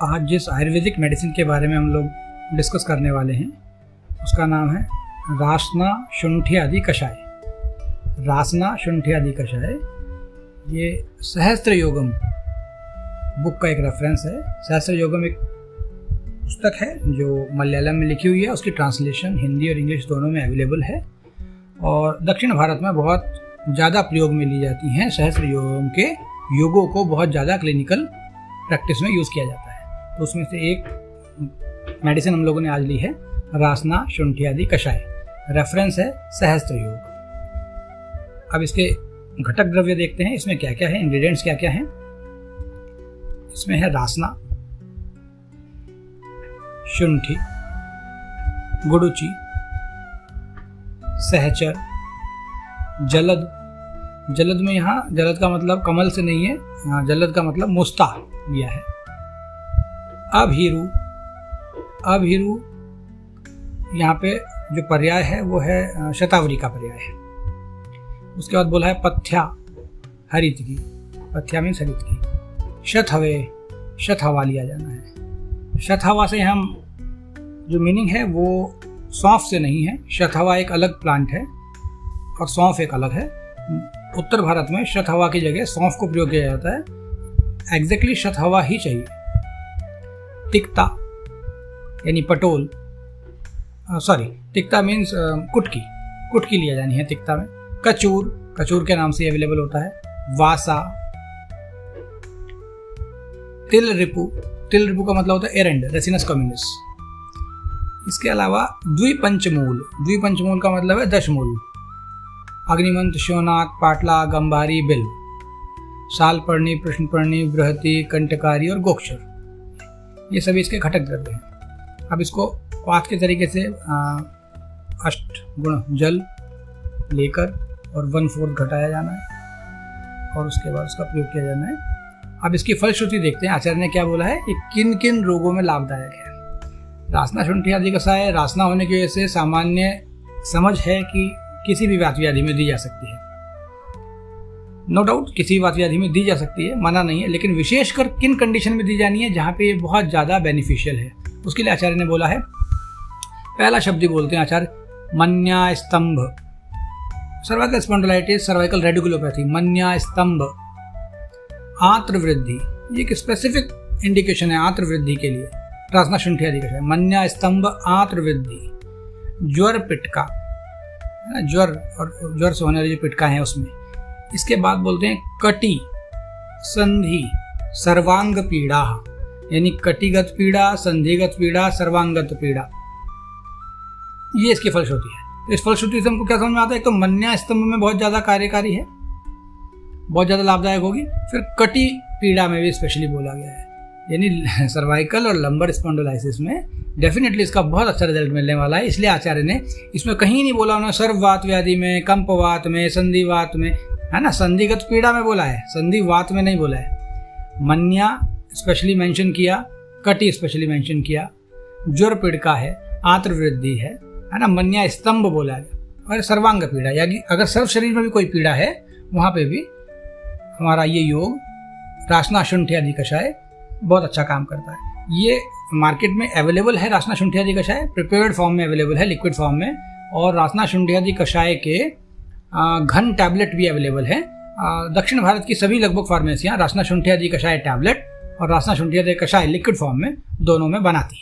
आज जिस आयुर्वेदिक मेडिसिन के बारे में हम लोग डिस्कस करने वाले हैं उसका नाम है रासना शुंठ्यादि कषाय। रासना शुंठ्यादि कषाय ये सहस्त्र योगम बुक का एक रेफरेंस है। सहस्त्र योगम एक पुस्तक है जो मलयालम में लिखी हुई है, उसकी ट्रांसलेशन हिंदी और इंग्लिश दोनों में अवेलेबल है और दक्षिण भारत में बहुत ज़्यादा प्रयोग में ली जाती हैं। सहस्त्र योगम के योगों को बहुत ज़्यादा क्लिनिकल प्रैक्टिस में यूज़ किया जाता है। तो उसमें से एक मेडिसिन हम लोगों ने आज ली है रासना शुंठ्यादि कषाय। रेफरेंस है सहस्त्र योग। अब इसके घटक द्रव्य देखते हैं, इसमें क्या क्या है, इंग्रेडिएंट्स क्या क्या हैं। इसमें है रासना, शुंठी, गुडुचि, सहचर, जलद। जलद में यहाँ जलद का मतलब कमल से नहीं है, जलद का मतलब मुस्ता लिया है। अभीरु, अभीरु यहाँ पे जो पर्याय है वो है शतावरी का पर्याय है। उसके बाद बोला है पथ्या, हरित की। पथ्या मीन्स हरित की। शतहवे, शतहवा लिया जाना है। शतहवा से हम जो मीनिंग है वो सौंफ से नहीं है। शतहवा एक अलग प्लांट है और सौंफ एक अलग है। उत्तर भारत में शतहवा की जगह सौंफ को प्रयोग किया जाता है। एग्जैक्टली शतहवा ही चाहिए। तिक्ता यानी पटोल, सॉरी तिक्ता मीन्स कुटकी, कुटकी लिया जानी है तिक्ता में। कचूर, कचूर के नाम से अवेलेबल होता है। वासा, तिल रिपु, तिल रिपु का मतलब होता है एरेंड, रेसिनस कम्युनिस। इसके अलावा द्विपंचमूल, द्विपंचमूल का मतलब है 10 मूल। अग्निमंत, शोनाक, पाटला, गंभारी, बिल, सालपर्णी, प्रश्नपर्णी, बृहति, कंटकारी और गोक्षर, ये सभी इसके घटक द्रव्य हैं। अब इसको पाठ के तरीके से 8 गुण जल लेकर और 1/4 घटाया जाना है और उसके बाद उसका प्रयोग किया जाना है। अब इसकी फलश्रुति देखते हैं, आचार्य ने क्या बोला है, ये किन किन रोगों में लाभदायक है। रासना शुंठ्यादि कषाय रासना होने की वजह से सामान्य समझ है कि किसी भी वात व्याधि में दी जा सकती है। नो डाउट किसी भी वात व्याधि में दी जा सकती है, मना नहीं है, लेकिन विशेषकर किन कंडीशन में दी जानी है जहाँ पे ये बहुत ज़्यादा बेनिफिशियल है, उसके लिए आचार्य ने बोला है। पहला शब्द ही बोलते हैं आचार्य, मन्या स्तंभ। Cervical spondylitis, cervical radiculopathy, Manya स्तंभ। आंत्र वृद्धि, ये एक स्पेसिफिक इंडिकेशन है आंत्र वृद्धि के लिए। रासना शुंठ्यादि कषाय, मन्या स्तंभ, आंत्र वृद्धि। ज्वर पिटका, ज्वर और ज्वर से होने वाली जो पिटका है उसमें। इसके बाद बोलते हैं कटी, संधि, सर्वांग पीड़ा, यानी कटिगत पीड़ा, संधिगत पीड़ा, सर्वांगत पीड़ा, ये इसकी फलश्रुति है। तो इस फलश्रुति से हमको क्या समझ में आता है, तो मन्या स्तंभ में बहुत ज़्यादा कार्यकारी है, बहुत ज़्यादा लाभदायक होगी। फिर कटी पीड़ा में भी स्पेशली बोला गया है, यानी सर्वाइकल और लंबर स्पॉन्डिलाइसिस में डेफिनेटली इसका बहुत अच्छा रिजल्ट मिलने वाला है। इसलिए आचार्य ने इसमें कहीं नहीं बोला उन्होंने सर्ववात व्याधि में, कंपवात में, संधिवात में, है ना, संधिगत पीड़ा में बोला है, संधिवात में नहीं बोला है। मन्या स्पेशली मेंशन किया, कटी स्पेशली मेंशन किया, ज्वर पीड़का है, आंत्र वृद्धि है ना, मन्या स्तंभ बोला गया, और सर्वांग पीड़ा, यानी अगर सर्व शरीर में भी कोई पीड़ा है वहाँ पे भी हमारा ये योग रासना शुंठ्यादि कषाय बहुत अच्छा काम करता है। ये मार्केट में अवेलेबल है, रासना शुंठ्यादि कषाय प्रिपेयर्ड फॉर्म में अवेलेबल है, लिक्विड फॉर्म में, और रासना शुंठ्यादि कषाय के घन टैबलेट भी अवेलेबल है। दक्षिण भारत की सभी लगभग फार्मेसियाँ रासना शुंठ्यादि कषाय टैबलेट और रासना शुंठ्यादि कषाय लिक्विड फॉर्म में दोनों में बनाती हैं।